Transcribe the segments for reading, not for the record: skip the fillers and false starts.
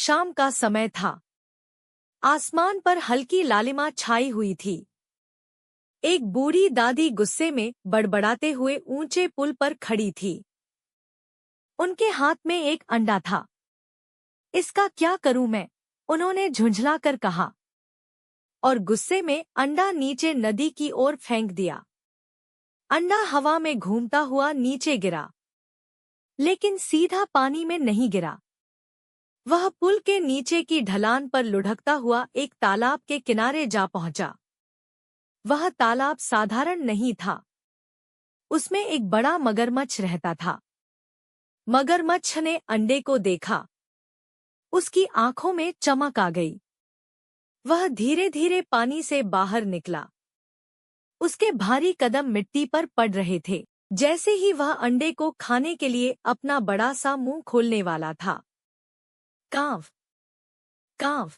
शाम का समय था। आसमान पर हल्की लालिमा छाई हुई थी। एक बूढ़ी दादी गुस्से में बड़बड़ाते हुए ऊंचे पुल पर खड़ी थी। उनके हाथ में एक अंडा था। इसका क्या करूं मैं? उन्होंने झुंझलाकर कहा और गुस्से में अंडा नीचे नदी की ओर फेंक दिया। अंडा हवा में घूमता हुआ नीचे गिरा, लेकिन सीधा पानी में नहीं गिरा। वह पुल के नीचे की ढलान पर लुढ़कता हुआ एक तालाब के किनारे जा पहुंचा। वह तालाब साधारण नहीं था। उसमें एक बड़ा मगरमच्छ रहता था। मगरमच्छ ने अंडे को देखा। उसकी आंखों में चमक आ गई। वह धीरे धीरे पानी से बाहर निकला। उसके भारी कदम मिट्टी पर पड़ रहे थे। जैसे ही वह अंडे को खाने के लिए अपना बड़ा सा मुंह खोलने वाला था, कांव कांव,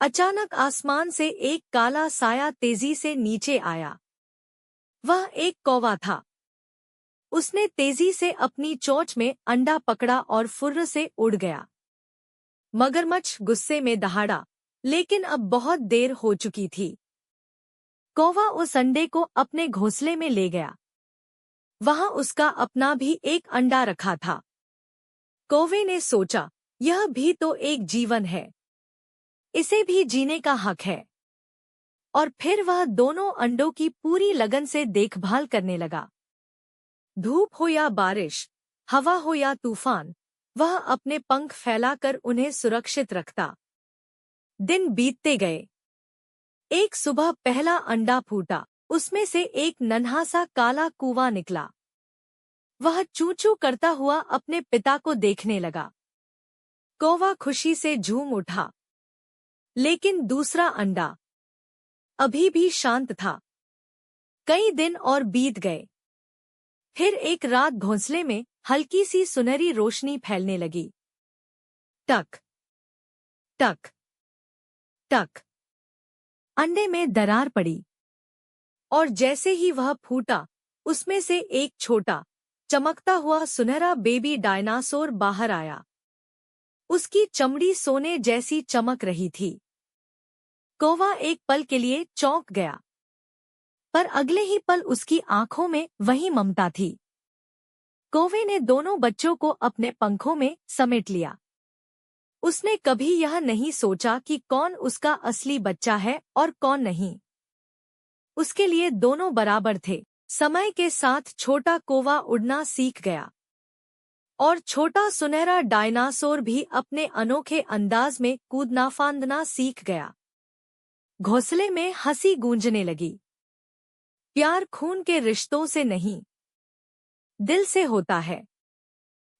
अचानक आसमान से एक काला साया तेजी से नीचे आया। वह एक कौवा था। उसने तेजी से अपनी चोंच में अंडा पकड़ा और फुर्र से उड़ गया। मगरमच्छ गुस्से में दहाड़ा, लेकिन अब बहुत देर हो चुकी थी। कौवा उस अंडे को अपने घोंसले में ले गया। वहां उसका अपना भी एक अंडा रखा था। कौवे ने सोचा, यह भी तो एक जीवन है, इसे भी जीने का हक है। और फिर वह दोनों अंडों की पूरी लगन से देखभाल करने लगा। धूप हो या बारिश, हवा हो या तूफान, वह अपने पंख फैलाकर उन्हें सुरक्षित रखता। दिन बीतते गए। एक सुबह पहला अंडा फूटा। उसमें से एक नन्हा सा काला कूवा निकला। वह चू चू करता हुआ अपने पिता को देखने लगा। कौवा खुशी से झूम उठा। लेकिन दूसरा अंडा अभी भी शांत था। कई दिन और बीत गए। फिर एक रात घोंसले में हल्की सी सुनहरी रोशनी फैलने लगी। टक टक टक, अंडे में दरार पड़ी और जैसे ही वह फूटा, उसमें से एक छोटा, चमकता हुआ सुनहरा बेबी डायनासोर बाहर आया। उसकी चमड़ी सोने जैसी चमक रही थी। कौवा एक पल के लिए चौंक गया, पर अगले ही पल उसकी आंखों में वही ममता थी। कौवे ने दोनों बच्चों को अपने पंखों में समेट लिया। उसने कभी यह नहीं सोचा कि कौन उसका असली बच्चा है और कौन नहीं। उसके लिए दोनों बराबर थे। समय के साथ छोटा कौवा उड़ना सीख गया और छोटा सुनहरा डायनासोर भी अपने अनोखे अंदाज में कूदना फांदना सीख गया। घोंसले में हंसी गूंजने लगी। प्यार खून के रिश्तों से नहीं, दिल से होता है।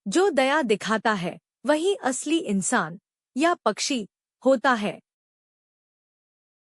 जो दया दिखाता है वही असली इंसान या पक्षी होता है।